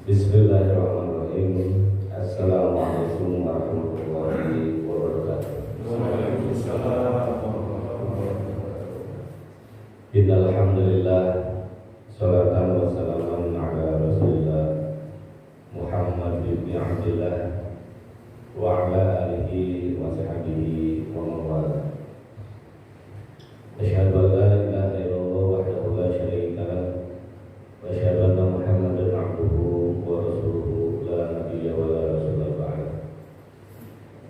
Bismillahirrahmanirrahim. Assalamualaikum warahmatullahi wabarakatuh. Waalaikumsalam warahmatullahi wabarakatuh. Innal hamdalillah, sholatan wa salaman ala Rasulillah Muhammad bin Abdillah wa ala alihi wa sahbihi wa man wala. Asyhadu an la ilaha illallah wahdahu la syarika lah wa asyhadu anna Muhammadan abduhu wa rasuluhu la nabiyya wa la rasula ba'da.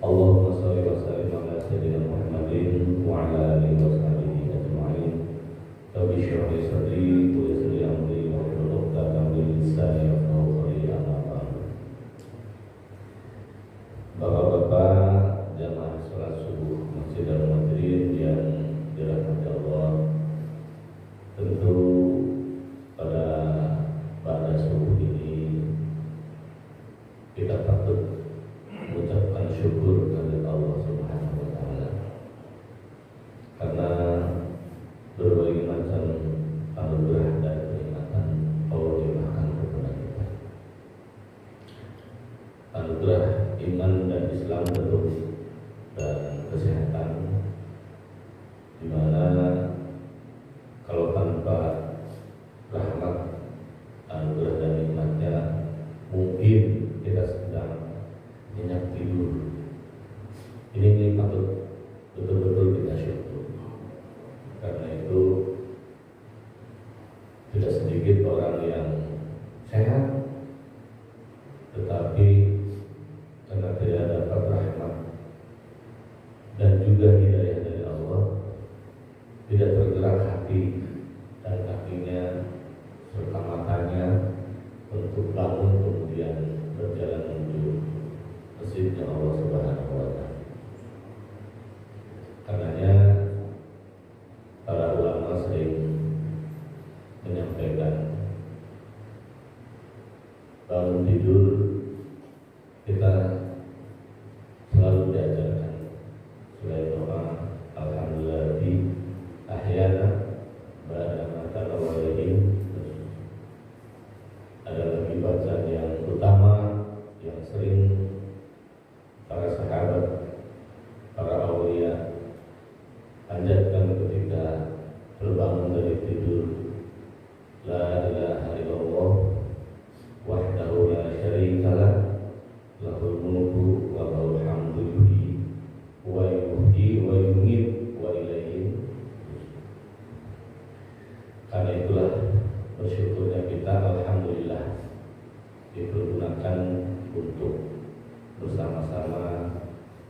Allahumma shalli wa sallim ala sayyidina Muhammadin wa ala alihi wa sahbihi ajma'in. Rabbi shrah li sadri wa yassir li amri wahlul 'uqdatam min lisani yafqahu qawli. Amma ba'd. Bapak-bapak jamaah salat subuh Masjid Al-Madrin yang dirahmati Allah, tentu pada subuh ini kita patut mengucapkan syukur kepada Allah Subhanahu wa taala karena berbagai macam anugerah dan kenikmatan Allah limpahkan kepada kita. Anugerah iman dan Islam terus dan kesehatan, di mana kalau tanpa rahmat, anugerah dan nikmatnya mungkin kita sedang nyenyak tidur. Ini patut betul-betul kita syukur. Karena itu tidak sedikit orang yang sehat, tetapi karena tidak dapat rahmat dan juga hidayah dari Allah, tidak tergerak hati dan kakinya serta matanya untuk bangun kemudian berjalan menuju masjidnya Allah Subhanahu wa taala. Karenanya para ulama sering menyampaikan bangun tidur kita selalu diajarkan selain doa alhamdulillah ahyana ba'da ma tanawwalain. Ada lagi bacaan yang utama yang sering para sahabat, para aulia panjatkan ketika terbangun dari tidur, la ilaha illallah wahdahu la syarikalah lahul mulku wa lahul hamdu wa yuhyi wa yumiit wa ilaihi. Karena itulah bersyukurnya kita, alhamdulillah, dipergunakan untuk bersama-sama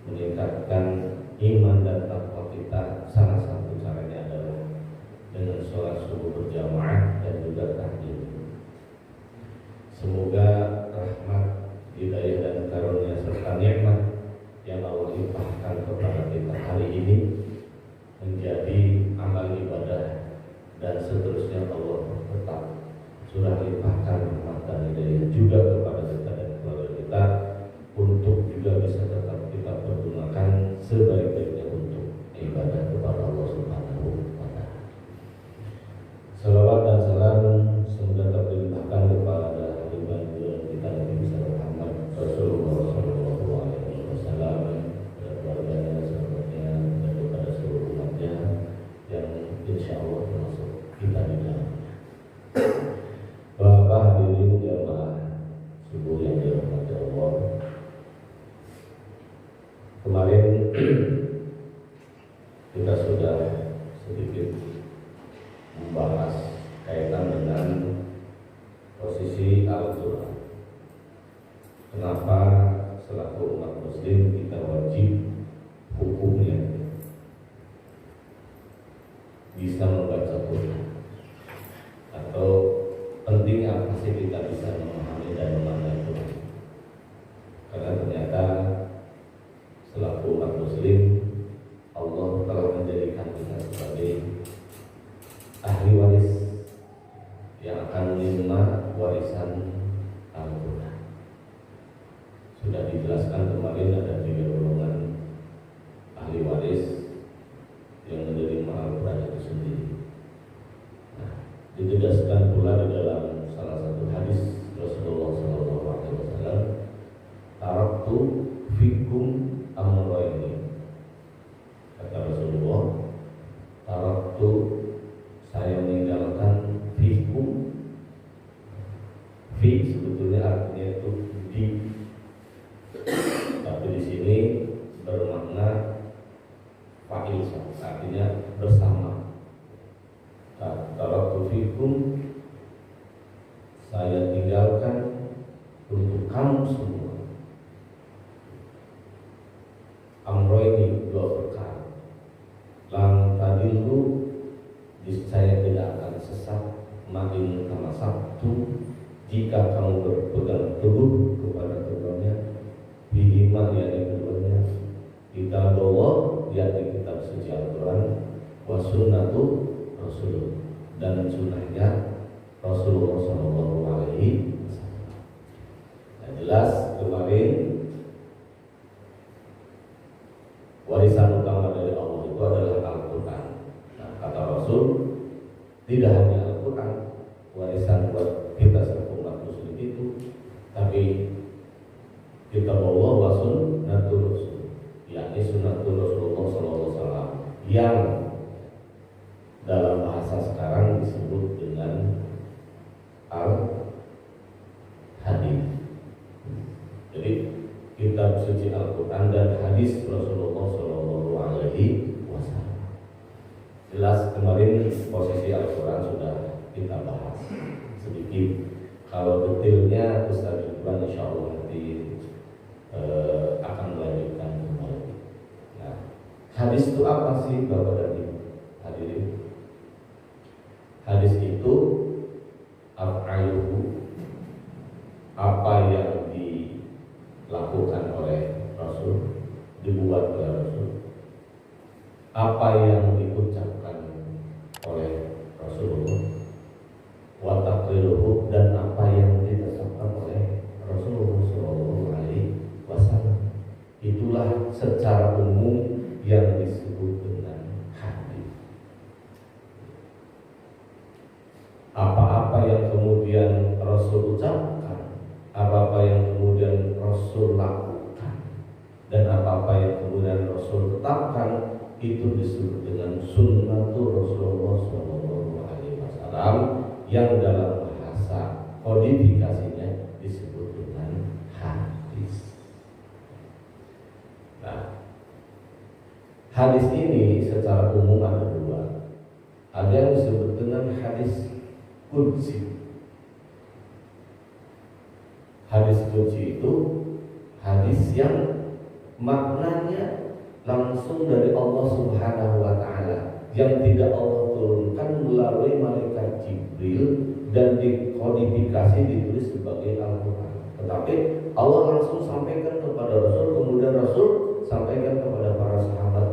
meningkatkan iman dan takwa kita. Salah satu caranya adalah dengan sholat subuh berjamaah dan juga tahajud. Semoga rahmat, hidayah dan karunia serta nikmat yang Allah limpahkan kepada kita hari ini menjadi amal ibadah, dan seterusnya Allah tetap sudah limpahkan rahmat dan hidayah juga kepada kita dan keluarga kita untuk juga bisa tetap kita pergunakan sebaik-baiknya untuk ibadah kepada Allah Subhanahu wa taala. Salawat dan salam semoga tetap dilimpahkan kepada habiban kita Nabi Muhammad Rasulullah sallallahu alaihi wasallam, dan keluarganya, sahabatnya, dan kepada seluruh umatnya yang insyaallah termasuk kita di dalamnya. Bapak hadirin jamaah subuh yang dirahmati Allah, kemarin kita sudah sedikit membahas kaitan dengan posisi Al-Quran. Kenapa selaku umat muslim kita wajib hukumnya bisa membaca Quran, atau penting apa sih kita bisa memahami dan memaknai Quran? Karena ternyata selaku umat muslim Allah telah menjadikan kita sebagai ahli waris yang akan menerima warisan Al-Quran. Sudah dijelaskan kemarin ada 3 golongan ahli waris yang menerima Al-Quran itu sendiri. Nah, ditegaskan pula di dalam salah satu hadis Rasulullah SAW fi sebetulnya artinya itu di, tapi di sini bermakna fa'il, artinya bersama. Taraktu fikum, saya tinggalkan untuk kamu semua. Amroini, dua perkara. Lam tadillu, saya tidak akan sesat. Makin kama sabtu, jika kamu berpegang teguh kepada keduanya. Bihima, yakni keduanya. Kitab Allah, yakni kitab suci Al-Quran. Wa sunnatu Rasul, dan sunnahnya Rasulullah SAW. Yang jelas kemarin warisan utama dari Allah itu adalah Al-Quran. Nah, kata Rasul, tidak hanya Al-Quran warisan buat kita sebagai umat muslim itu, tapi kitab Allah wa sunnatul Rasul, yakni sunnatul Rasulullah SAW, yang dalam bahasa sekarang disebut dengan Al-Hadis. Jadi kitab suci Al-Quran dan hadis Rasulullah SAW. Jelas kemarin posisi Al-Quran sudah kita bahas sedikit. Kalau detailnya Ustaz Ridwan insya Allah nanti akan melanjutkan kembali. Nah, hadis itu apa sih Bapak dan Ibu hadirin? Hadis itu af'aluhu, apa yang dilakukan oleh Rasul, dibuat oleh Rasul, apa yang diucapkan oleh Rasulullah, wa taqriruhu, dan apa yang ditetapkan oleh Rasulullah SAW. Itulah secara umum yang disebut dengan hadis. Apa-apa yang kemudian Rasul ucapkan, apa-apa yang kemudian Rasul lakukan, dan apa-apa yang kemudian Rasul tetapkan, itu disebut dengan sunnatul Rasulullah SAW, yang dalam bahasa kodifikasinya disebut dengan hadis. Nah, hadis ini secara umum ada dua. Ada yang disebut dengan hadis qudsi. Hadis qudsi itu hadis yang maknanya langsung dari Allah Subhanahu wa Ta'ala, yang tidak Allah turunkan melalui malaikat Jibril dan dikodifikasi ditulis sebagai Al-Quran, tetapi Allah langsung sampaikan kepada Rasul, kemudian Rasul sampaikan kepada para sahabat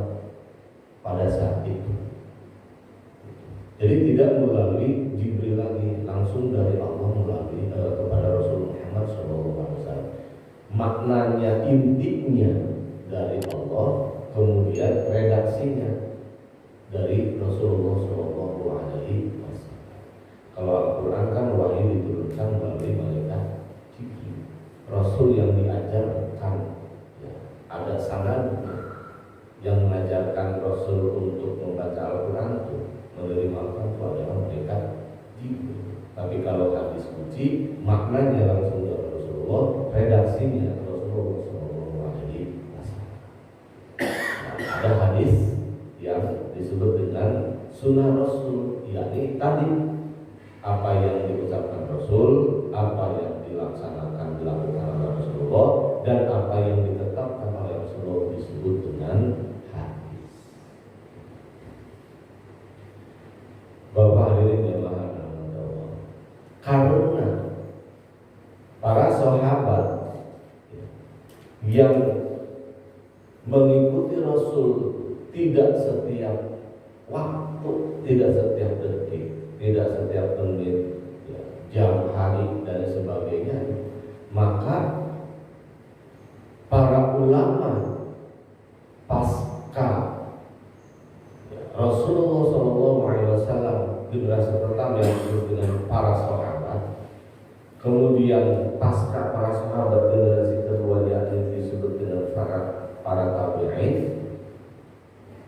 pada saat itu. Jadi tidak melalui Jibril lagi, langsung dari Allah melalui kepada Rasul Muhammad SAW. Maknanya, intinya dari Allah, kemudian redaksinya dari Rasulullah SAW. Kalau Al-Quran kan wahyu diturunkan melalui malaikat Jibril. Rasul yang diajarkan, ya, ada sanad yang mengajarkan Rasul untuk membaca Al-Quran itu, menerima Al-Quran itu adalah malaikat Jibril. Tapi kalau hadis qudsi, maknanya langsung dari Rasulullah, redaksinya Rasulullah SAW. Ada hadis yang disebut dengan sunnah Rasul, yakni tadi apa yang diucapkan Rasul, apa yang dilaksanakan dilakukan oleh Rasulullah, dan apa yang ditetapkan oleh Rasulullah disebut dengan hadis. Bapak hadirin yang dirahmati Allah, karena para sahabat yang mengikuti Rasul tidak setiap waktu, tidak setiap detik, tidak setiap menit, ya, jam, hari, dan sebagainya, maka para ulama pasca Rasulullah SAW, generasi pertama yang disebut dengan para sahabat, kemudian pasca para sahabat generasi kedua yang disebut dengan para tabi'in,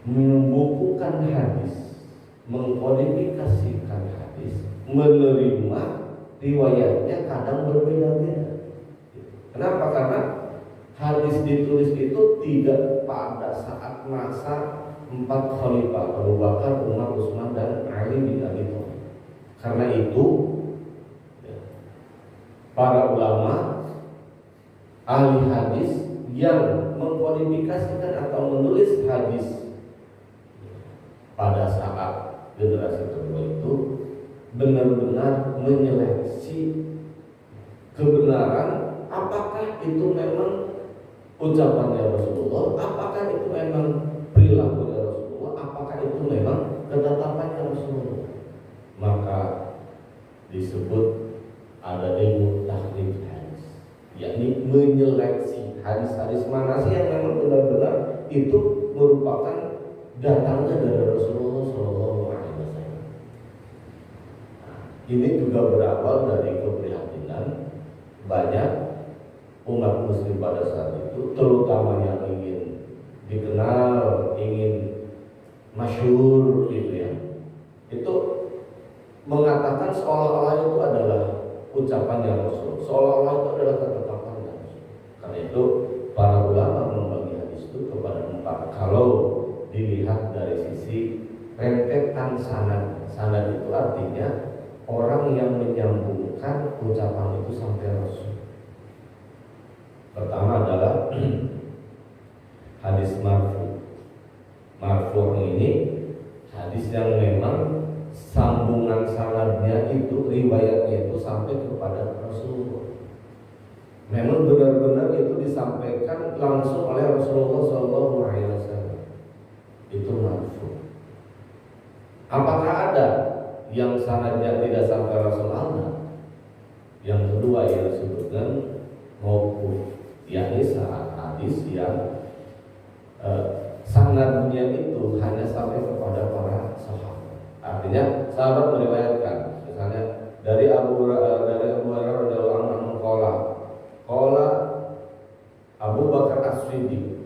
membukukan hadis, mengkodifikasikan hadis, menerima riwayatnya kadang berbeda-beda. Kenapa? Karena hadis ditulis itu tidak pada saat masa 4 khalifah Abu Bakar, Umar, Utsman dan Ali bin Abi Thalib. Karena itu para ulama ahli hadis yang mengkodifikasikan atau menulis hadis pada saat generasi kedua itu benar-benar menyeleksi kebenaran, apakah itu memang ucapannya Rasulullah, apakah itu memang perilakunya Rasulullah, apakah itu memang ketetapannya Rasulullah. Maka disebut ada ilmu tahrif hadis, yakni menyeleksi hadis-hadis mana sih yang memang benar-benar itu merupakan datangnya dari Rasulullah SAW. Ini juga berawal dari keprihatinan banyak umat muslim pada saat itu, terutama yang ingin dikenal, ingin masyhur gitu ya, itu mengatakan seolah-olah itu adalah ucapannya Rasul, seolah-olah itu adalah ketetapannya Rasul. Karena itu para ulama membagi hadis itu kepada 4. Kalau dilihat dari sisi rentetan sanad, sanad itu artinya orang yang menyambungkan ucapan itu sampai Rasul. Pertama adalah hadis marfu. Marfu ini hadis yang memang sambungan sanadnya itu, riwayatnya itu sampai kepada Rasulullah. Memang benar-benar itu disampaikan langsung oleh Rasulullah SAW. Itu marfu. Apakah ada yang sanadnya tidak sampai Rasulullah? Yang kedua yang disebutkan mauquf, yakni saat hadis yang sanadnya itu hanya sampai kepada para sahabat. Artinya sahabat meriwayatkan, misalnya dari Abu Hurairah radhiyallahu anhu qala Abu Bakar As-Siddiq.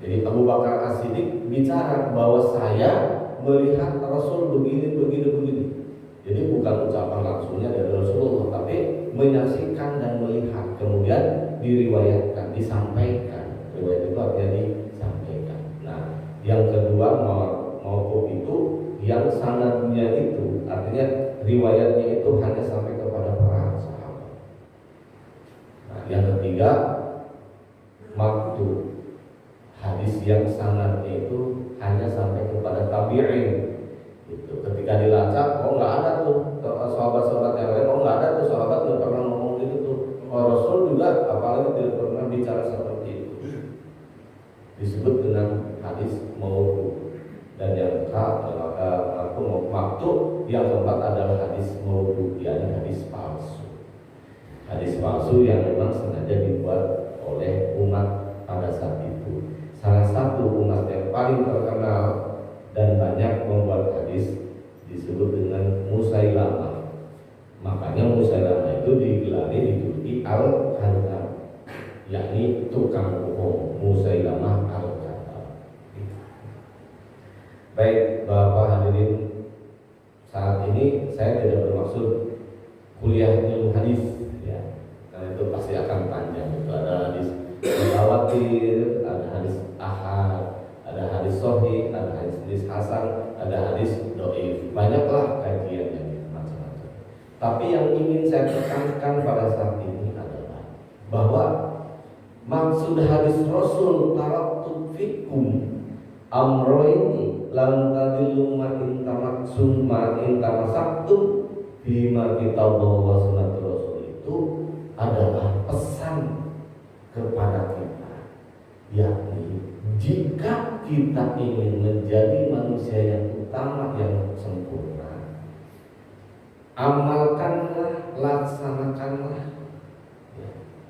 Jadi Abu Bakar As-Siddiq bicara bahwa saya melihat Rasul begini. Jadi bukan ucapan langsungnya dari Rasulullah, tapi menyaksikan dan melihat, kemudian diriwayatkan, disampaikan. Riwayat itu artinya disampaikan. Nah, yang kedua mauquf itu yang sanadnya itu artinya riwayatnya itu hanya sampai kepada para sahabat. Nah, yang ketiga maqtu, hadis yang sanadnya itu hanya sampai kepada tabi'in. Itu ketika dilacak, oh nggak ada tuh sahabat-sahabat yang lain, oh nggak ada tuh sahabat nggak pernah ngomong gitu tuh. Oh, Rasul juga apalagi tidak pernah bicara seperti itu. Disebut dengan hadis mauquf. Dan yang waktu yang keempat adalah hadis maudhu, yakni hadis palsu. Hadis palsu yang memang sengaja dibuat oleh umat pada saat itu. Salah satu umat yang paling terkenal dan banyak membuat hadis disebut dengan Musailamah. Makanya Musailamah itu dijuluki Al-Kadzdzab, yakni tukang bohong. Musailamah Al-Kadzdzab. Baik Bapak hadirin, saat ini saya tidak bermaksud kuliah ilmu hadis ya, karena itu pasti akan panjang. Itu ada hadis mutawatir, ada hadis ahad, ada hadis sahih, ada hadis hasan, ada hadis dhaif. Banyaklah kajiannya macam-macam. Tapi yang ingin saya tekankan pada saat ini adalah bahwa maksud hadis Rasul taraktu fikum amroini lan tadillu ma in tamaksum ma in tamasaktum bima kitabullah wa sunnatul rasul, itu adalah pesan kepada kita, yakni jika kita ingin menjadi manusia yang utama, yang sempurna, amalkanlah, laksanakanlah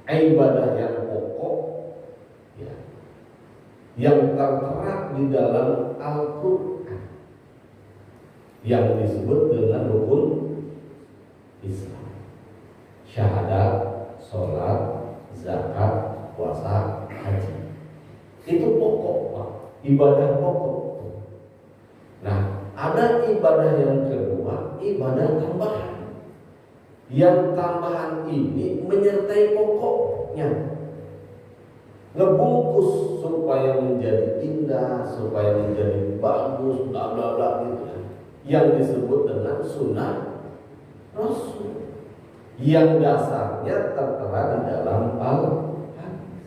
ibadah yang pokok ya, yang tertera di dalam Al-Quran yang disebut dengan rukun Islam: syahadat, sholat, zakat, puasa, haji. Itu pokok, Pak. Ibadah pokok. Nah, ada ibadah yang kedua, ibadah tambahan. Yang tambahan ini menyertai pokoknya, ngebungkus supaya menjadi indah, supaya menjadi bagus, bla bla bla gitu ya. Yang disebut dengan sunnah Rasul, yang dasarnya tertera di dalam Al-Hadis.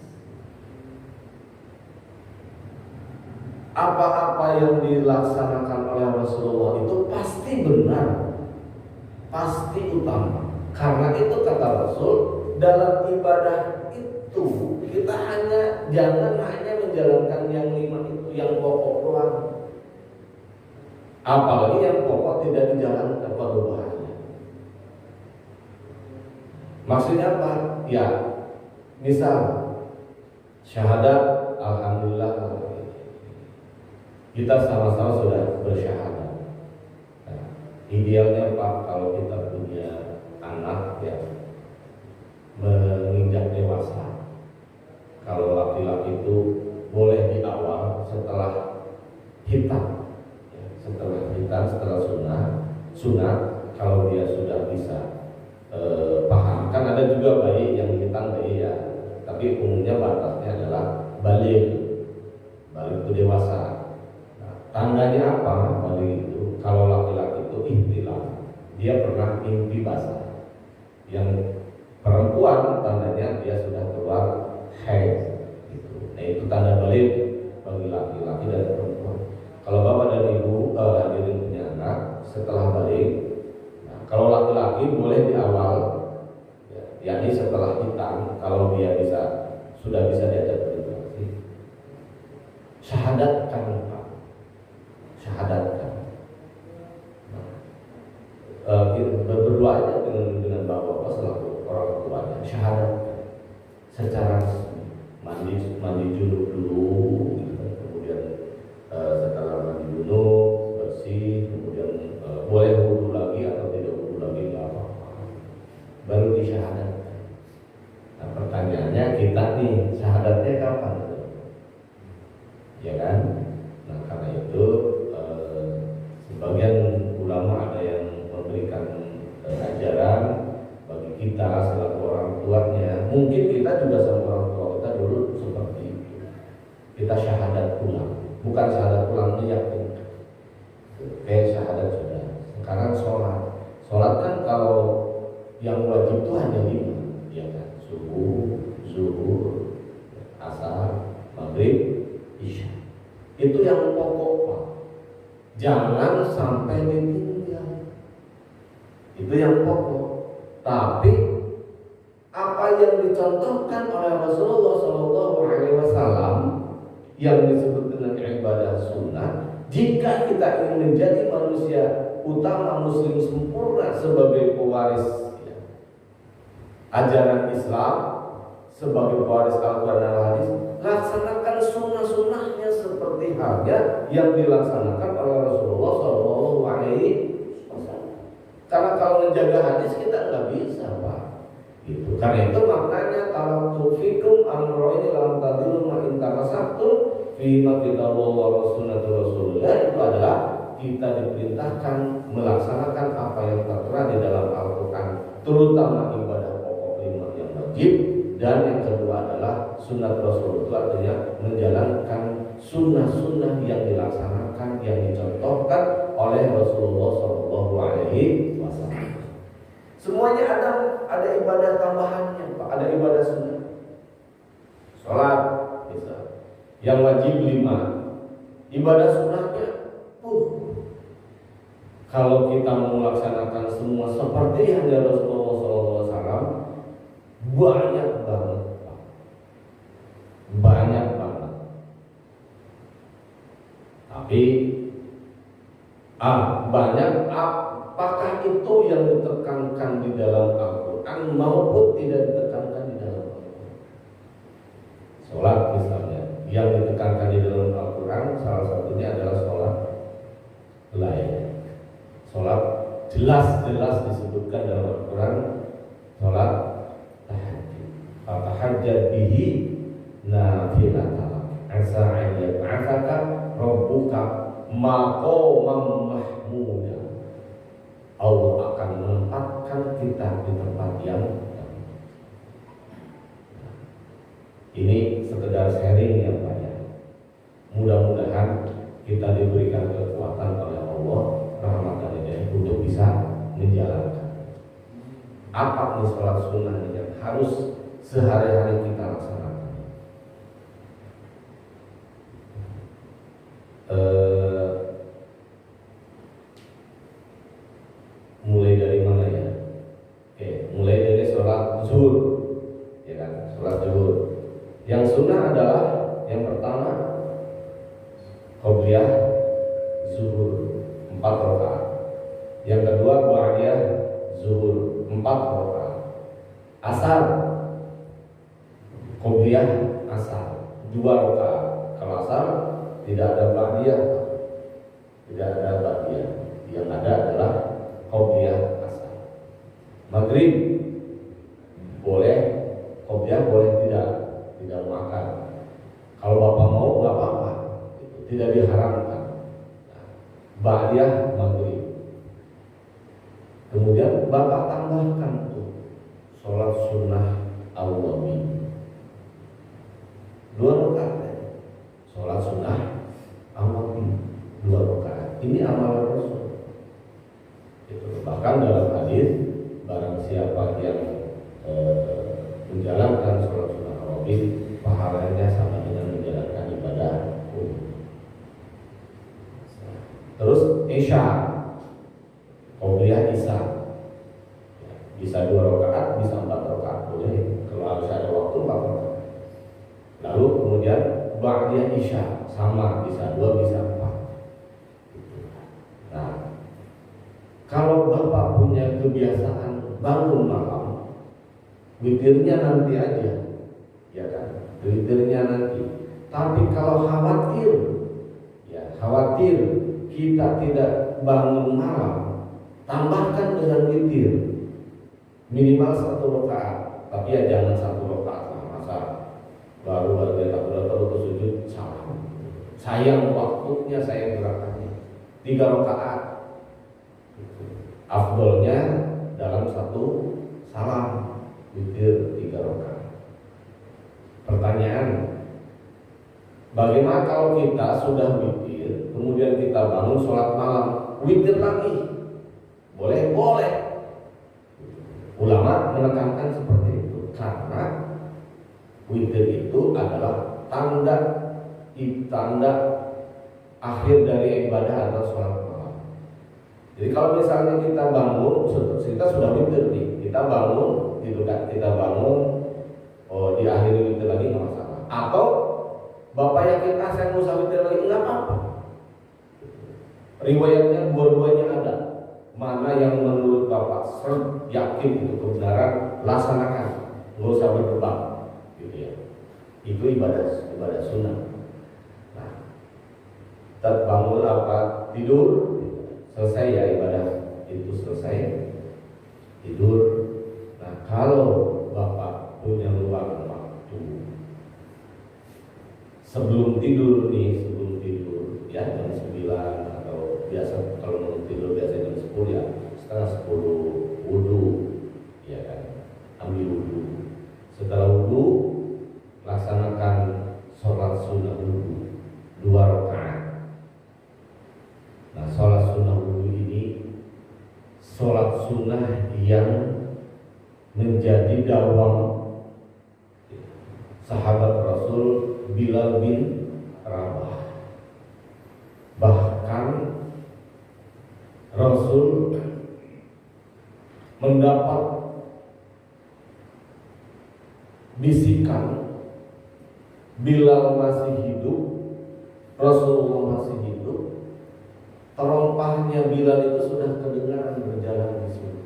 Apa-apa yang dilaksanakan oleh Rasulullah itu pasti benar, pasti utama. Karena itu kata Rasul, dalam ibadah itu kita jangan hanya menjalankan yang 5 itu, yang pokok doang. Apalagi yang pokok tidak dijalankan, pada bahaya. Maksudnya apa? Ya, misal syahadat, alhamdulillah kita sama-sama sudah bersyahadat. Nah, idealnya Pak, kalau kita punya anak ya menginjak dewasa, kalau laki-laki itu boleh di awal setelah hitam, ya, setelah sunat, kalau dia sudah bisa paham. Kan ada juga bayi yang hitam bayi ya, tapi umumnya batasnya adalah balik itu dewasa. Nah, tandanya apa balik itu? Kalau laki-laki itu ihtilam, dia pernah mimpi basah. Yang perempuan tandanya dia sudah keluar haid gitu. Nah, itu tanda balik bagi laki-laki dan perempuan. Kalau bapak dan ibu hadirin punya anak setelah balik, nah, kalau laki-laki boleh di awal, ya, yakni setelah hitam, kalau dia sudah bisa diajak berinteraksi, syahadatkan Pak, syahadatkan. Berdoa aja dengan bapak-bapak selaku orang tuanya, syahadat secara resmi, mandi junub dulu, gitu. Kemudian setelah mandi junub bersih, kemudian boleh wudu lagi atau tidak wudu lagi nggak apa-apa, baru disyahadatkan. Nah, pertanyaannya kita nih syahadatnya kapan? Ya kan? Nah, karena itu sebagian ulama ada yang memberikan ajaran bagi kita selaku orang tuanya. Mungkin kita juga sama orang tua kita dulu seperti itu. Kita syahadat ulang, bukan syahadat ulang meyakinkan. Kayak syahadat sudah. Sekarang sholat kan kalau yang wajib itu hanya 5, ya kan? Subuh, zuhur, asar, maghrib, isya. Itu yang pokok Pak. Jangan sampai ditinggal. Itu yang pokok. Tapi apa yang dicontohkan oleh Rasulullah SAW yang disebut dengan ibadah sunnah, jika kita ingin menjadi manusia utama muslim sempurna sebagai pewaris ya, ajaran Islam, sebagai pewaris Al-Quran dan Al-Hadis, laksanakan sunnah-sunnahnya seperti halnya yang dilaksanakan oleh Rasulullah SAW. Karena kalau menjaga hadis kita nggak bisa Pak. Gitu. Karena itu maknanya taraktu fikum amroini lam tadilu ma in tamasaktum fi ma kitabullah wa sunnatul rasulillah. Itu adalah kita diperintahkan melaksanakan apa yang tertera di dalam Al-Quran, terutama ibadah pokok 5 yang wajib, dan yang kedua adalah sunnah Rasul. Itu artinya menjalankan sunnah-sunnah yang dilaksanakan, yang dicontohkan oleh Rasulullah SAW. Semuanya ada ibadah tambahannya Pak, ada ibadah sunnah. Sholat bisa, yang wajib 5, ibadah sunnahnya kalau kita mau melaksanakan semua seperti yang dari Rasulullah SAW, banyak banget Pak. Banyak banget. Tapi banyak apakah itu yang ditekankan di dalam Al-Quran maupun tidak ditekankan di dalam Al-Quran? Sholat misalnya, yang ditekankan di dalam Al-Quran salah satunya adalah sholat lain. Sholat jelas-jelas disebutkan dalam Al-Quran, sholat tahajud. Tahajjud bihi nafilatan asa an yab'atsaka rabbuka maqaman mahmuda. Allah akan menempatkan kita di sharing yang banyak. Mudah-mudahan kita diberikan kekuatan oleh Allah, rahmat dan hidayah untuk bisa menjalankan. Apa nih sholat sunnah yang harus sehari-hari kita laksanakan? Mulai dari mana ya? Oke, mulai dari sholat zuhur, ya kan? Sholat zuhur. Yang sunnah adalah yang pertama qobliyah zuhur 4 rakaat. Yang kedua ba'diyah zuhur 4 rakaat. Asar qobliyah asar 2 rakaat. Kalau asar tidak ada ba'diyah, tidak ada ba'diyah. Yang ada adalah qobliyah asar. Maghrib boleh, qobliyah boleh tidak makan. Kalau bapak mau nggak apa-apa, tidak diharamkan. Ba'diyah maghrib. Kemudian bapak tambahkan tuh sholat sunnah awwabin 2 rakaat. Sholat sunnah awwabin 2 rakaat. Ini amalan Rasul. Bahkan dalam hadis, barang siapa yang menjalankan sholat sunnah awwabin, pahalanya sama dengan menjalankan ibadah umum. Terus isya, qobliyah isya, bisa 2 rakaat, bisa 4 rakaat, boleh. Kalau harus ada waktu 4 rakaat. Lalu kemudian ba'diyah isya, sama, bisa 2, bisa 4. Nah, kalau bapak punya kebiasaan bangun malam, witirnya nanti aja, ya kan? Witirnya nanti. Tapi kalau khawatir kita tidak bangun malam, tambahkan dengan witir minimal 1 rakaat. Tapi ya jangan 1 rakaat lah, masa baru terus sujud salam. Sayang waktunya, sayang gerakannya. 3 rakaat. Afdolnya dalam 1 salam, witir 3 rakaat. Pertanyaan, bagaimana kalau kita sudah witir, kemudian kita bangun sholat malam, witir lagi? Boleh? Boleh. Ulama menekankan seperti itu karena witir itu adalah tanda akhir dari ibadah atau sholat malam. Jadi kalau misalnya kita bangun, kita sudah witir nih, kita bangun, kita bangun, diakhiri witir lagi nggak masalah. Atau bapak yakin saya mau usah witir lagi, nggak apa-apa. Riwayatnya dua-duanya ada. Mana yang menurut bapak yakin itu kebenaran, laksanakan, nggak usah berdebat, gitu ya. Itu ibadah sunnah. Nah, terbangun apa tidur, selesai ya ibadah itu selesai, tidur. Nah, kalau bapak punya luang waktu sebelum tidur ya jam 9 atau biasa kalau mau tidur biasa jam 10 ya setengah 10 wudu, ya kan, ambil wudu. Setelah wudu laksanakan sholat sunnah wudu 2 rakaat. Nah, sholat sunnah wudu ini sholat sunnah yang menjadi dawam sahabat Rasul Bilal bin Rabah. Bahkan Rasul mendapat bisikan Bilal masih hidup, Rasulullah masih hidup. Terompahnya Bilal itu sudah kedengaran berjalan di sini.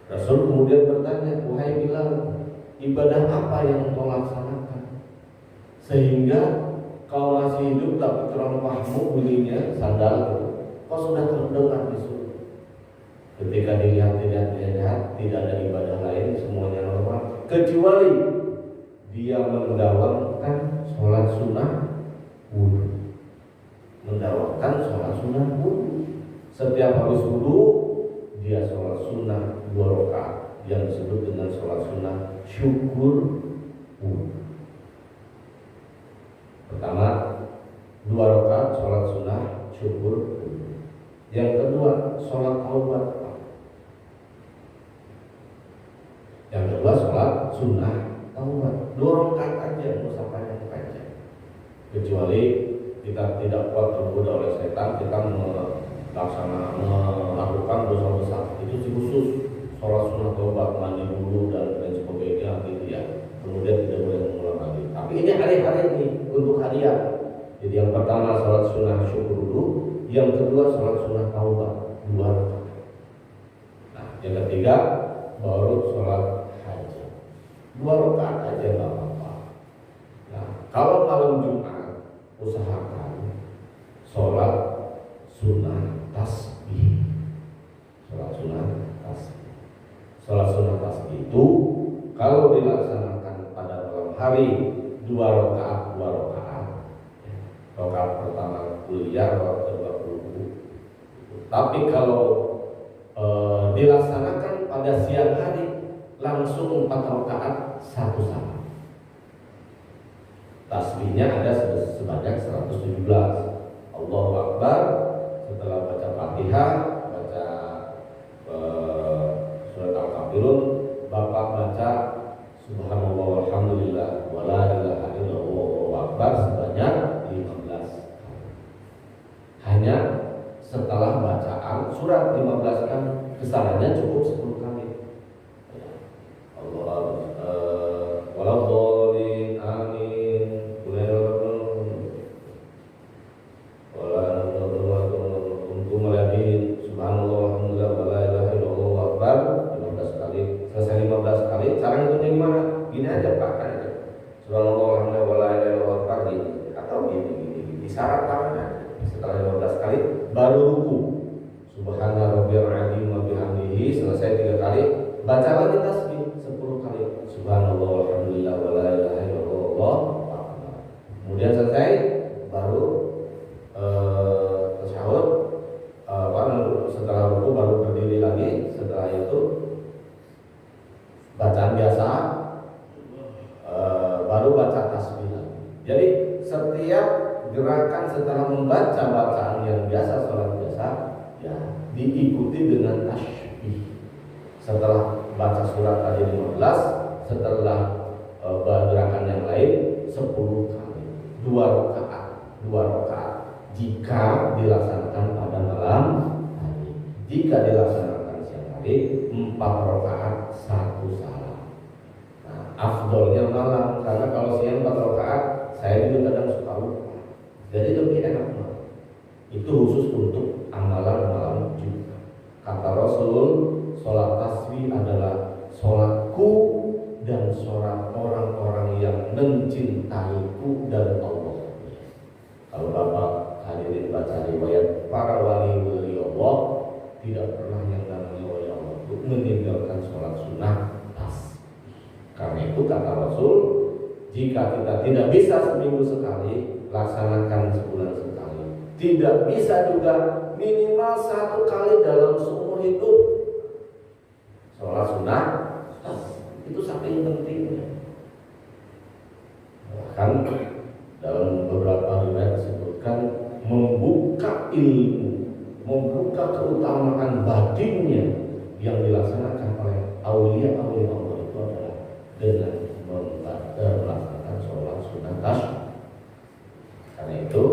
Rasul kemudian bertanya, wahai Bilal, ibadah apa yang kau laksanakan sehingga kau masih hidup tapi terompahmu bunyinya sandal kau sudah terdengar di sini? Ketika dilihat tidak ada ibadah lain, semuanya normal kecuali dia mendawamkan sholat sunnah wudu. Mendawamkan sholat sunnah wudu. Setiap habis wudu dia sholat sunnah 2 rakaat yang disebut dengan sholat sunnah syukur. Pertama, 2 rakaat sholat sunnah syukur. Yang kedua, sholat taubat. Yang kedua, sholat sunnah taubat. 2 rakaat aja, nggak usah panjang-panjang. Kecuali kita tidak kuat tergoda oleh setan, kita melakukan dosa besar. Itu sih khusus sholat sunnah taubat, mandi dulu dan lain sebagainya, gitu ya. Kemudian tidak boleh mengulang lagi. Tapi ini hari-hari ini untuk harian. Jadi yang pertama sholat sunnah syukur dulu, yang kedua sholat sunnah taubat 2 rakaat. Nah, yang ketiga baru sholat hajat 2 rakaat aja nggak apa-apa. Nah, kalau malam Jumat usahakan sholat sunnah tasbih. Sholat sunnah tasbih. Sholat sunnah tasbih itu kalau dilaksanakan pada malam hari 2 rakaat. Rakaat pertama kuliah, rakaat kedua wudu. Tapi kalau dilaksanakan pada siang hari langsung 4 rakaat 1 salam. Tasbihnya ada sebanyak 117. Allahu Akbar, setelah baca Fatihah, baca surat Al-Kafirun, Bapak baca Subhanallah walhamdulillah wala ilaha illallah wallahu akbar sebanyak 15 kali. Hanya setelah bacaan surat 15 kan kesalahannya cukup 10 kali. Allah walau dhalin amin untuk melihat subhanallah alhamdulillah wala ilaha illallah akbar 15 kali. Selesai 15 kali, cara ngitungnya gimana? Gini aja Pak, kan aja. Subhanallah alhamdulillah wala ilaha illallah akbar gini atau gini isyarat tangannya. Setelah 15 kali baru ruku. Subhana rabbiyal azim wa bihamdihi, selesai 3 kali, baca lagi tasbih 10 kali. Subhanallah alhamdulillah wala ilaha illallah akbar. Kemudian selesai baru tasyahud, setelah ruku baru berdiri lagi. Setelah itu bacaan biasa, baru baca tasbih lagi. Jadi setiap gerakan setelah membaca bacaan yang biasa, sholat biasa, ya diikuti dengan tasbih. Setelah baca surat tadi 15, setelah gerakan yang lain 10 kali, 2 rakaat. Jika dilaksanakan pada malam hari, jika dilaksanakan siang hari 4 rakaat 1 salam. Nah, afdolnya malam, karena kalau siang 4 rakaat saya juga kadang suka lupa. Jadi lebih enak malam. Itu khusus untuk amalan malam juga. Kata Rasul, sholat tasbih adalah sholatku dan sholat orang-orang yang mencintaiku dan Allah. Kalau Bapak hadirin baca riwayat para wali Allah, tidak pernah yang namanya wali Allah untuk meninggalkan sholat sunnah tasbih. Karena itu kata Rasul, jika kita tidak bisa seminggu sekali, laksanakan sebulan sekali. Tidak bisa juga minimal 1 kali dalam seumur hidup. Sholat sunnah itu saking pentingnya. Bahkan dalam beberapa riwayat disebutkan membuka ilmu, membuka keutamaan batinnya yang dilaksanakan oleh aulia-aulia Allah itu adalah dengan melaksanakan sholat sunnah tasbih. Karena itu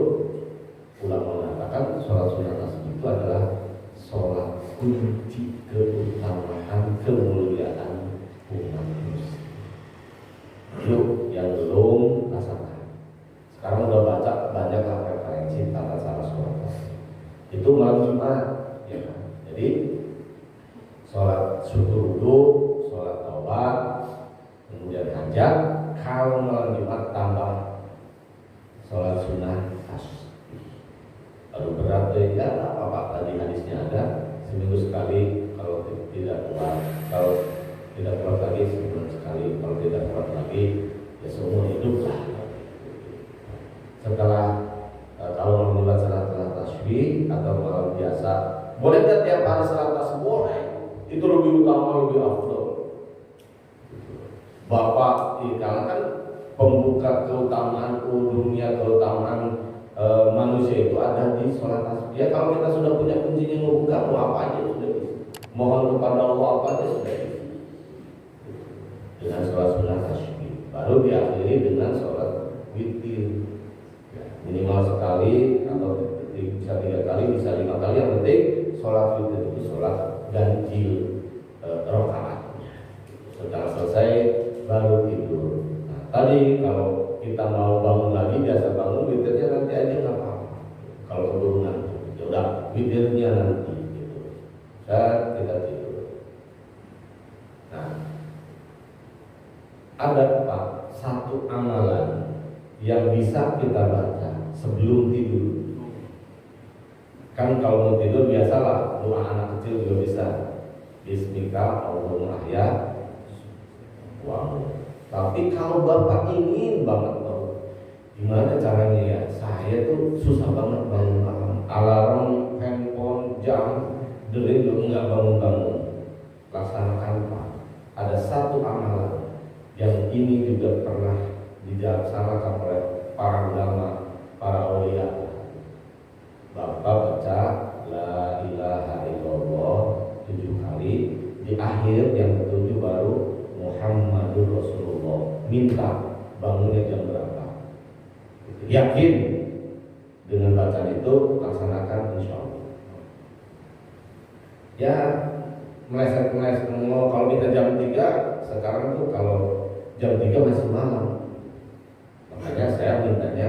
ulama mengatakan sholat sunnah tasbih itu adalah sholat kunci keutamaan kemuliaan umat muslim. Yuk yang belum rasakan. Sekarang udah baca banyak referensi tata cara sholat tasbih. Itu malam Jumat, ya kan? Jadi sholat syukur wudu, sholat taubat, kemudian hajat. Kalau malam Jumat tambah sholat sunnah tasbih. Baru berat deh, ya apa-apa, tadi hadisnya ada seminggu sekali. Kalau tidak kuat, lagi sebulan sekali. Kalau tidak kuat lagi, ya seumur hidup lah. Setelah kalau membuat salat tasbih atau malam biasa, boleh nggak tiap hari salat tasbih? Boleh. Itu lebih utama, lebih afdal. Bapak karena kan pembuka keutamaan dunia, keutamaan manusia itu ada di sholat tasbih. Ya kalau kita sudah punya kuncinya membuka, mau apa aja sudah bisa. Mohon kepada Allah apa aja sudah bisa. Dengan sholat sunnah tasbih, baru diakhiri dengan sholat witir. Ya, minimal sekali atau bisa 3 kali, bisa 5 kali. Yang penting sholat witir itu sholat ganjil rakaatnya. Setelah selesai baru tidur. Nah, tadi kalau kita mau bangun lagi, biasa bangun witirnya nanti aja nggak apa-apa. Kalau keburu ngantuk, ya udah witirnya nanti gitu. Saat kita tidur. Nah, ada Pak satu amalan yang bisa kita baca sebelum tidur. Kan kalau mau tidur biasalah doa anak kecil juga bisa. Bismika Allahumma ahya. Wow. Tapi kalau Bapak ingin banget tahu gimana caranya ya, saya tuh susah banget bangun alarm, handphone, jam, dering nggak bangun-bangun. Laksanakan Pak. Ada satu amalan yang ini juga pernah dilaksanakan oleh para ulama, para aulia. Bapak baca la ilaha illallah 7 kali, di akhir yang ketujuh baru Muhammadur Rasulullah. Minta bangunnya jam berapa? Yakin dengan bacaan itu, laksanakan insya Allah. Ya meleset kalau kita jam 3 sekarang tuh, kalau jam 3 masih malam. Makanya saya mintanya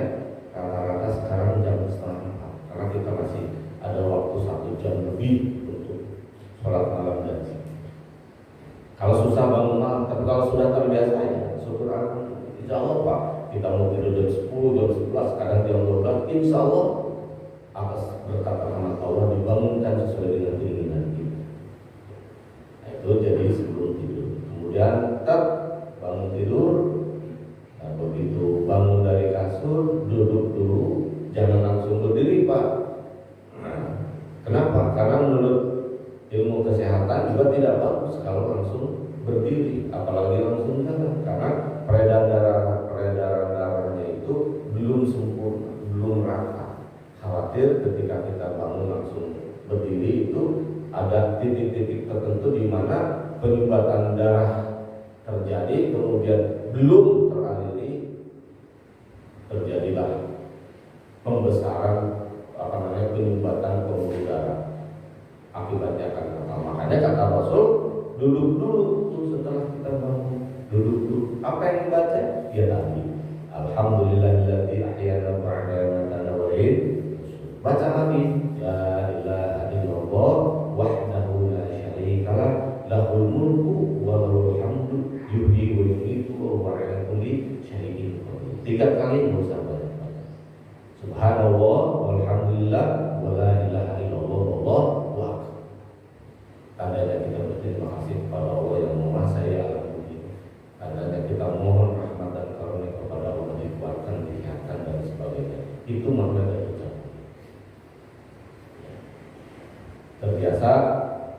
rata-rata sekarang jam 3:30, karena kita masih ada waktu 1 jam lebih untuk sholat malam dan siang. Kalau susah bangun malam, tapi kalau sudah terbiasa ya syukur alhamdulillah. Insya Allah Pak, kita mau tidur jam 10, jam 11, kadang jam 12, insya Allah atas berkat rahmat Allah dibangunkan sesuai dengan keinginan kita. Nah, itu jadi sebelum tidur. Kemudian tetap bangun tidur. Nah, begitu bangun dari kasur, duduk dulu, jangan langsung berdiri Pak. Nah, kenapa? Karena menurut ilmu kesehatan juga tidak bagus kalau langsung berdiri, apalagi langsung jalan, karena peredaran darahnya itu belum sempurna, belum rata. Khawatir ketika kita bangun langsung berdiri itu ada titik-titik tertentu di mana penyumbatan darah terjadi, kemudian belum teraliri, terjadilah pembesaran penyumbatan pembuluh darah. Akibatnya akan fatal. Makanya kata Rasul, duduk dulu tuh setelah kita bangun, duduk dulu. Apa yang dibaca? Ya tadi Alhamdulillahilladzi ahyana ba'da ma kana wa baca lagi la ilaha illallah wahdahu la syarikalah lahul mulku wa lahul hamdu yuhyi wa yumiitu wa huwa 'ala kulli syai'in qadir. 3 kali enggak usah banyak. Subhanallah walhamdulillah wa la ilaha illallah wallahu akbar. Tandanya kita berterima kasih kepada Allah yang menguasai alam dunia. Tandanya kita mohon rahmat dan karunia kepada Allah, dikuatkan, disehatkan dan sebagainya. Itu makna dari ucapan. Terbiasa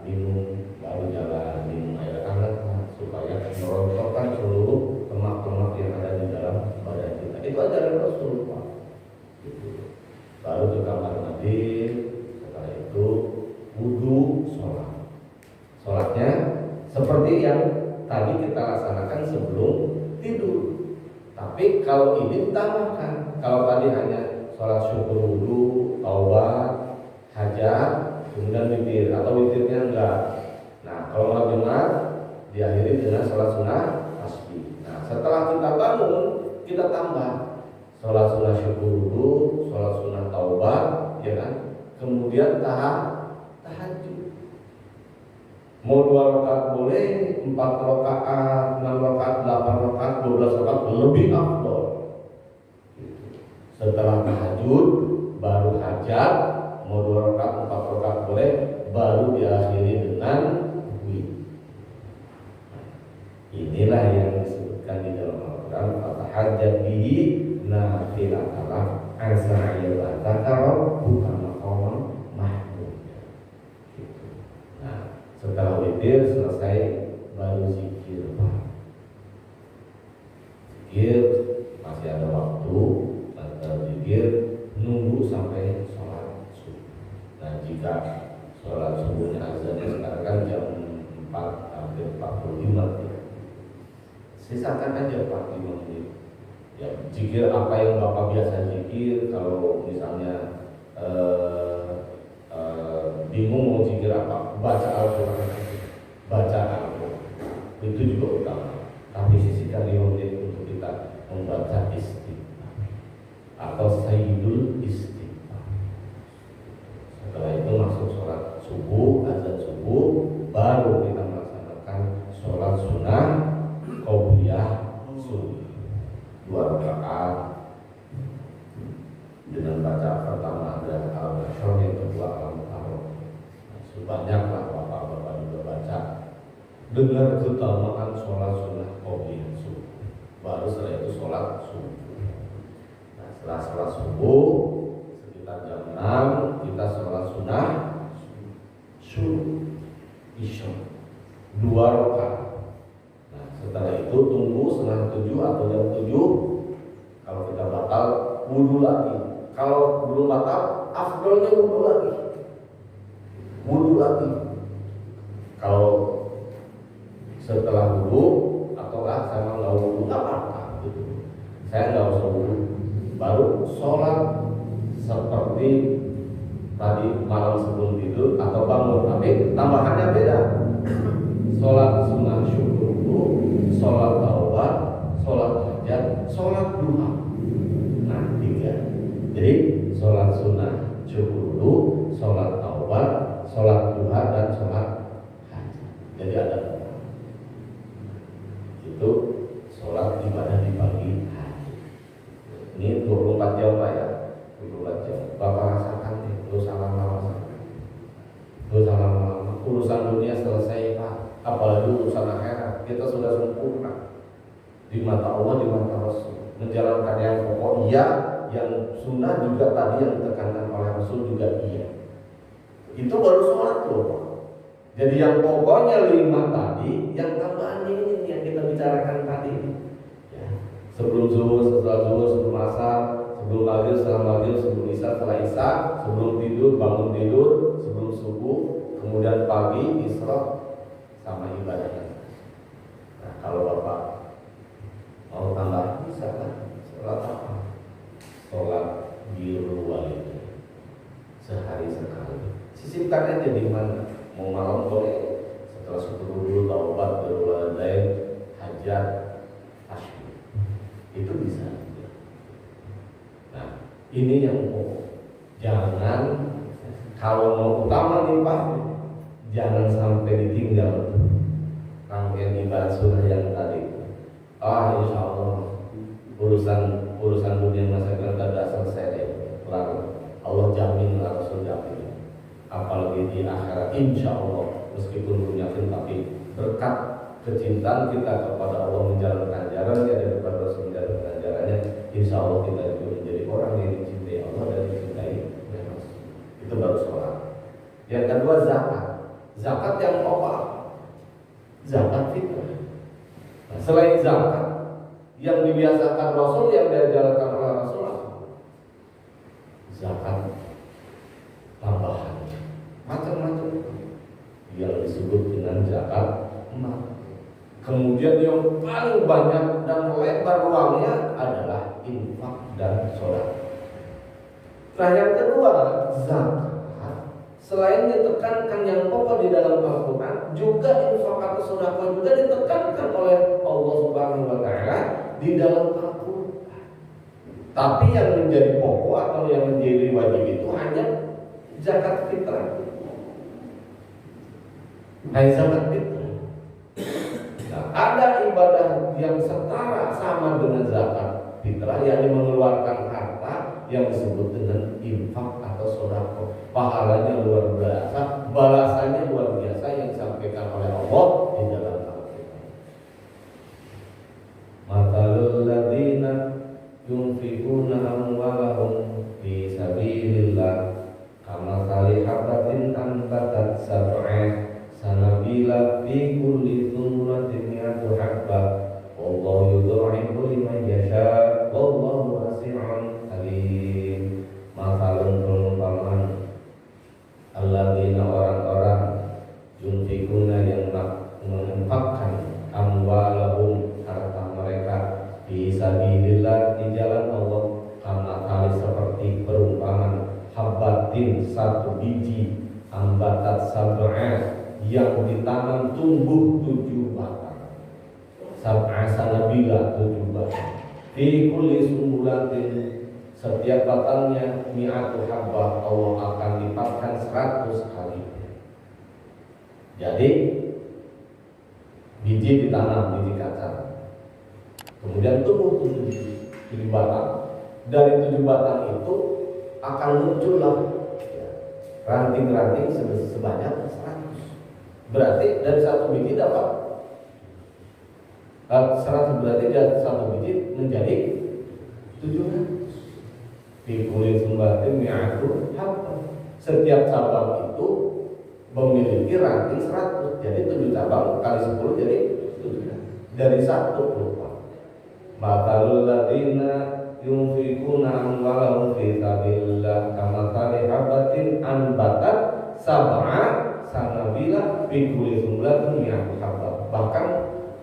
minum baru jalan, minum air hangat supaya merontokkan seluruh lemak-lemak yang ada di dalam badan kita. Itu ajaran Rasulullah. Baru ke kamar mandi, setelah itu wudu, sholat. Sholatnya seperti yang tadi kita laksanakan sebelum tidur. Tapi kalau ini ditambahkan. Kalau tadi hanya sholat syukur wudu, taubat, hajat, kemudian witir atau witirnya enggak. Nah, kalau mau Jumat diakhiri dengan sholat sunnah tasbih. Nah, setelah kita bangun, kita tambah sholat sunnah syukur wudu, sholat sunnah taubat, ya kan? Kemudian tahajud. Mau 2 rakaat boleh, 4 rakaat, 6 rakaat, 8 rakaat, 12 rakaat lebih afdol. Setelah tahajud baru hajat, mau 2 rakaat, 4 rakaat boleh, baru diakhiri dengan witir. Inilah yang disebutkan di dalam Al-Quran, fatahajjat bihi nafilatan lak asa yab'atsaka rabbuka maqaman mahmud. Nah, setelah witir selesai baru zikir. 45 ya. Sisakan aja 45 menit. Ya, zikir apa yang Bapak biasa zikir. Kalau misalnya bingung mau zikir apa, baca Al-Quran, baca Al-Quran itu juga utama. Tapi sisihkan 5 menit untuk kita membaca istighfar atau sayyidul istighfar. Setelah itu masuk sholat subuh, azan subuh, baru kita melaksanakan sholat sunnah qabliyah sunnah 2 rakaat dengan baca pertama ada Al-Baqarah, yang kedua Al-Muharram. Sebanyaklah bapak-bapak juga baca. Dengar keutamaan sholat sunnah qabliyah subuh. Baru setelah itu sholat subuh. Nah, setelah sholat subuh sekitar jam 6 kita sholat sunnah subuh isya 2 rakaat. Nah, setelah itu tunggu setengah 7 atau jam 7. Kalau kita batal, wudhu lagi. Kalau belum batal, afdolnya wudhu lagi. Wudhu lagi. Kalau setelah wudhu atau saya nggak wudhu, nggak apa-apa gitu. Saya nggak usah wudhu. Baru sholat seperti tadi malam sebelum tidur atau bangun. Tapi tambahannya beda. Sholat sunnah syukur dulu, sholat taubat, sholat hajat, sholat duha. Nah, 3. Jadi sholat sunnah syukur dulu, sholat taubat, sholat duha, dan sholat hajat. Jadi ada 4. Itu sholat ibadah di pagi hari. Ini 24 jam Pak ya, 24 jam. Bapak rasakan nih, terus lama-lama. Urusan dunia selesai Pak. Apalagi urusan akhirat kita sudah sempurna di mata Allah, di mata Rasul. Menjalankan yang pokok iya, yang sunnah juga tadi yang ditekankan oleh Rasul juga iya. Itu baru sholat loh Pak. Jadi yang pokoknya 5 tadi, yang tambahan ini yang kita bicarakan tadi. Ya. Sebelum zuhur, setelah zuhur, sebelum asar, sebelum maghrib, setelah maghrib, sebelum isya, setelah isya, sebelum tidur, bangun tidur, sebelum subuh, kemudian pagi, isra, sama ibadahnya. Nah, kalau Bapak mau tambah bisa kan? Sholat apa? Sholat birrul walidain sehari sekali. Sisipkan aja di mana. Mau malam boleh. Setelah syukur dulu, taubat, birrul walidain, hajat, asyik. Itu bisa. Nah, ini yang pokok. Jangan kalau mau utama nih Pak, jangan sampai ditinggal rangkaian ibadah sunnah yang tadi. Insya Allah urusan dunia masa depan tidak selesai deh. Allah jamin, Rasul jamin. Apalagi di akhirat, insya Allah meskipun belum yakin, tapi berkat kecintaan kita kepada Allah, menjalankan ajarannya dan kepada Rasul menjalankan ajarannya, insya Allah kita itu menjadi orang yang dicintai Allah dan dicintai oleh Rasul. Itu baru sholat. Yang kedua zakat. Zakat yang pokok, zakat fitrah. Nah, selain zakat yang dibiasakan Rasul, yang diajarkan oleh Rasul, zakat tambahan macam-macam yang disebut dengan zakat emas. Kemudian yang paling banyak dan lebar ruangnya adalah infak dan sedekah. Nah, yang kedua zakat. Selain ditekankan yang pokok di dalam Al-Quran, juga infak atau sedekah juga ditekankan oleh Allah Subhanahu wa Ta'ala di dalam Al-Quran. Tapi yang menjadi pokok atau yang menjadi wajib itu hanya zakat fitrah. Hanya zakat fitrah. Nah, ada ibadah yang setara sama dengan zakat fitrah, yang mengeluarkan harta, yang disebut dengan infak atau sedekah. Pahalanya luar biasa, balasannya luar biasa yang disampaikan oleh Allah di dalam Al-Quran. Matalul ladzina yunfiquna amwalahum fi sabilillah kamathali habatin anbatat sab'a sanabila fi kulli dzurratin mi'atu habbah wallahu yudhi'u liman yasha wallahu wasi'un alim. Matalun perumpamaan alladzina yang ditanam tumbuh 7 batang. Sab'a sanabila 7 batang. Fi kulli sumbulatin, setiap batangnya mi'atu habbah, Allah akan lipatkan 100 kali. Jadi biji ditanam, biji kacang, kemudian tumbuh 7 batang. Dari 7 batang itu akan muncullah ranting-ranting sebanyak 100. Berarti dari 1 biji dapat 100, berarti dari 1 biji menjadi 700. Fikuli sumbatin mi'atu habbah. Setiap cabang itu memiliki ranting 100. Jadi 7 cabang kali 10 jadi 700. Dari 1 peluang. Matalul ladina yunfikuna amwalahum fi sabilillah kamathali habatin anbatat sab'a sanabila fi kulli sumbulatin mi'atu habbah. Bahkan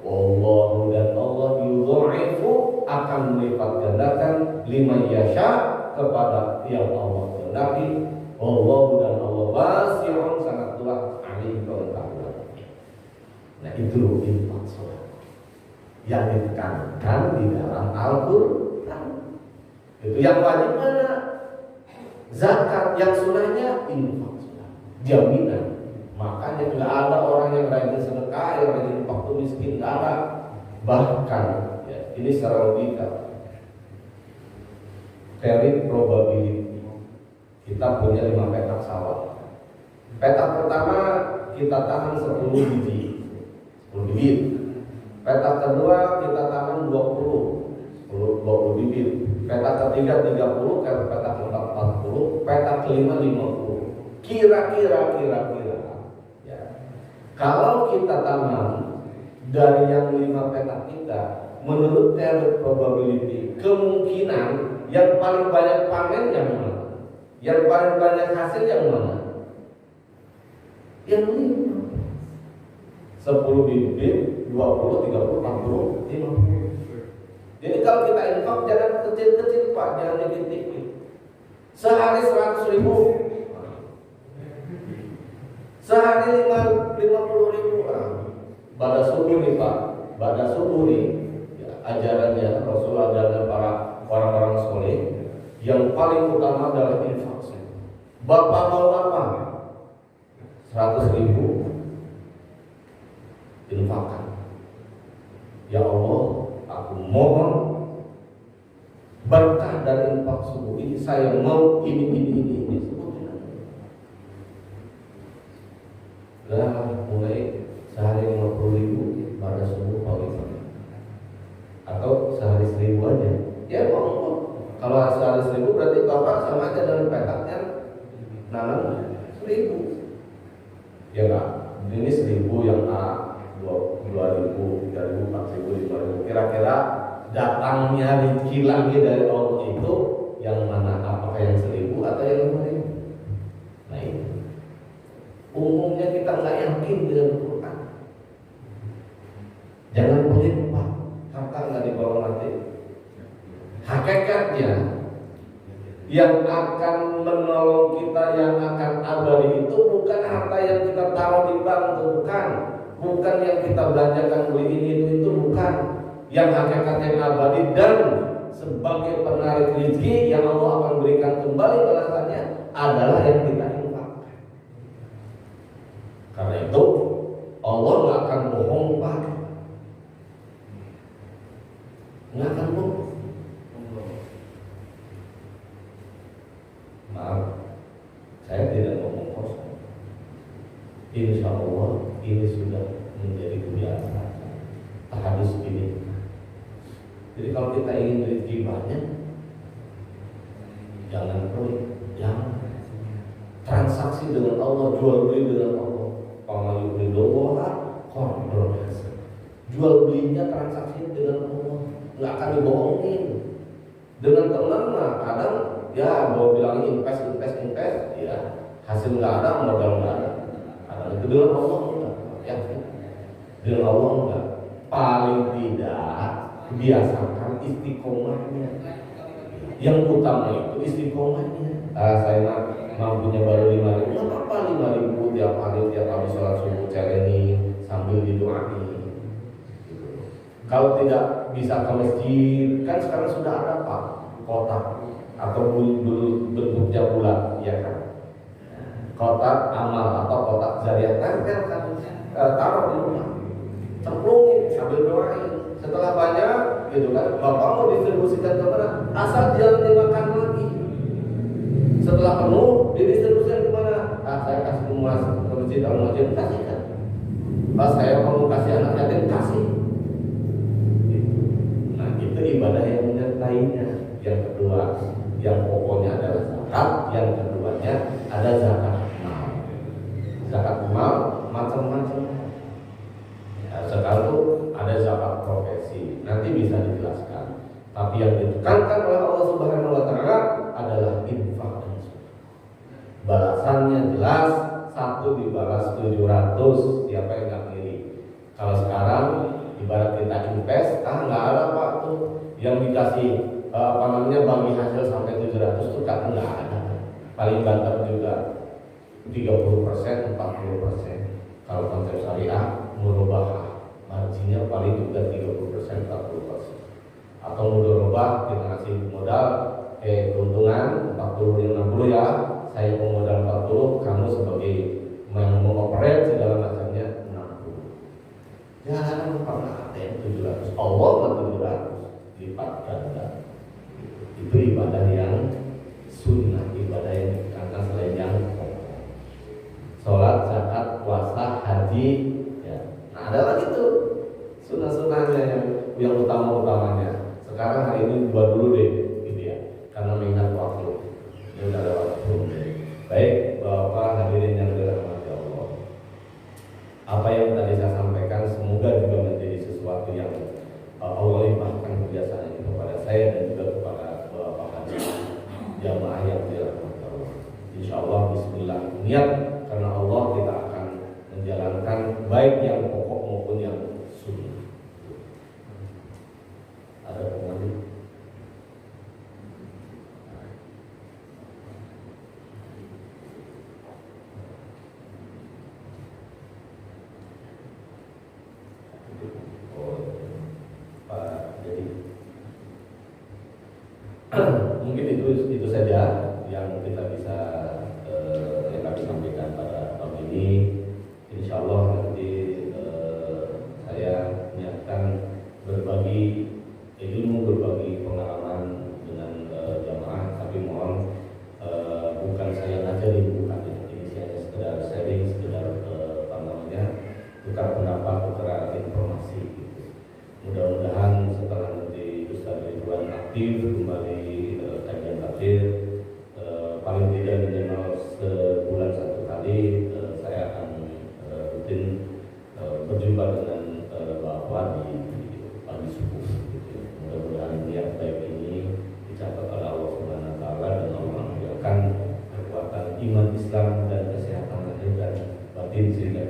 Wallahu, dan Allah yudha'ifu, akan melipat gandakan liman yasha, kepada yang Allah kehendaki. Wallahu, dan Allah wasi'un, sangat luas, alim pengetahuan. Nah, itu infak sedekah yang ditekankan di dalam Al-Qur'an. Itu yang wajib mana? Zakat. Yang sunahnya infak sedekah, jaminan. Makanya tidak ada orang yang rajin sedekah, yang rajin infak itu miskin, tidak ada. Bahkan ya, ini secara logika, teori probability. Kita punya 5 petak sawah. Petak pertama kita tanam 10 biji, 10 bibit. Petak kedua kita tanam 20 bibit. Petak ketiga 30, petak keempat 40, petak kelima 50. Kira-kira ya, kalau kita tanam dari yang 5 petak kita, menurut teori probability, kemungkinan yang paling banyak panen yang mana? Yang paling banyak hasil yang mana? Yang 5. 10 bibit, 20, 30, 40, 50. Jadi kalau kita infak jangan kecil-kecil Pak, jangan dikit-dikit. Sehari 100.000, sehari 50.000. Pada subuh nih Pak, pada subuh nih ya, ajarannya Rasul, ajaran para orang-orang soleh, yang paling utama adalah infak. Bapak mau apa? 100.000 infakkan. Ya Allah, aku mohon berkah dari infak subuh ini. Saya mau ini sebutin. Lah mulai sehari 50.000 pada subuh pagi, atau sehari 1.000 aja. Ya mau. Kalau sehari 1.000 berarti Bapak sama aja dengan petaknya nanam 1.000. Ya enggak? Ini 1.000 yang A, 2.000, 3.000, 4.000, 5.000. Kira-kira datangnya rezeki lagi dari Allah itu yang mana? Apakah yang 1.000 atau yang 5.000? Nah ini umumnya kita nggak yakin dengan Quran. Jangan pelit Pak, harta nggak dibawa mati. Hakikatnya yang akan menolong kita, yang akan abadi itu bukan harta yang kita taruh di bank, bukan yang kita belanjakan beli ini itu bukan. Yang hakikatnya yang abadi dan sebagai penarik rezeki yang Allah akan berikan kembali balasannya adalah yang kita infakkan. Karena itu Allah nggak akan bohong Pak, nggak akan bohong. Maaf, saya tidak ngomong kosong. Insya Allah ini sudah menjadi kebiasaan. Hadis ini. Jadi kalau kita ingin rezeki banyak, jangan pelit, jangan transaksi dengan Allah, jual beli dengan Allah. Kalau beli doa, kontrol. Jual belinya transaksi dengan Allah, nggak akan dibohongin. Dengan teman mah kadang ya mau bilang invest, ya hasil nggak ada, modal nggak ada. Kadang itu dengan Allah enggak, ya dengan Allah enggak. Paling tidak biasakan istiqomahnya. Yang utama itu istiqomahnya. Saya mampunya baru 5.000, nggak apa-apa 5.000, tiap hari sholat subuh cereni sambil didoain. Kalau tidak bisa ke masjid, kan sekarang sudah ada Pak kotak atau bentuknya bulat, ya kan? Kotak amal atau kotak jariah, tempelkan, taruh di rumah, cemplungin sambil doain. Setelah banyak, gitu kan, bapak mau distribusikan kemana? Asal jangan dimakan lagi. Setelah penuh, didistribusikan kemana? Saya kasih ke masjid al-Muhajirin, kasihkan. Saya mau kasih anak yatim, kasih. Nah, itu ibadah yang menyertainya. Yang kedua, yang pokoknya adalah zakat. Yang keduanya ada zakat mal. Zakat mal macam-macam. Ya, sekarang tuh ada zakat profesi. Nanti bisa dijelaskan. Tapi yang ditekankan oleh Allah Subhanahu Wa Taala adalah infak dan sedekah. Balasannya jelas, 1 dibalas 700. Siapa yang nggak ngiri? Kalau sekarang ibarat kita invest, nggak ada Pak tuh yang dikasih bagi hasil sampai 700 tuh kan nggak ada. Paling banter juga 30%, 40%. Kalau konsep syariah murabahah, marginnya paling juga 30%, 40%. Atau mudharabah, kita ngasih modal keuntungan 40-60 ya, saya pemodal 40, kamu sebagai yang mengoperate segala macamnya 60. Jangan pernah ada yang 700, Allah mah 700 lipat ganda. Itu ibadah yang sunnah, ibadah yang karena selain yang sholat, zakat, puasa, haji, ya. Nah ada lagi tuh sunnah-sunnahnya yang utama-utamanya. Sekarang hari ini buat dulu deh, gitu ya, karena mengingat waktu. Ini udah ada waktu. Baik, Bapak hadirin yang dirahmati Allah. Apa yang tadi saya sampaikan semoga juga menjadi sesuatu yang Allah limpahkan kebiasaan ini kepada saya dan juga kepada Bapak hadirin jamaah yang dirahmati Allah. Insya Allah Bismillah, niat karena Allah kita akan menjalankan baik yang pokok maupun yang sunnah. Ada pengambil. Mungkin itu saja yang kita bisa yang kami sampaikan pada pagi ini. Insya Allah nanti saya niatkan berbagi ilmu, berbagi pengalaman dengan jamaah, tapi mohon bukan saya ngajarin, bukan ini saya sekedar sharing, sekedar tukar pendapat, tukar informasi gitu. Mudah-mudahan setelah nanti Ustaz Ridwan aktif kembali kajian takdir, paling tidak minimal sebulan 1 kali saya akan rutin berjumpa dengan Bapak di pagi subuh gitu. Mudah-mudahan niat baik ini dicatat oleh Allah Subhanahu Wa Taala dan Allah memberikan kekuatan iman Islam dan kesehatan lahir dan batin sehingga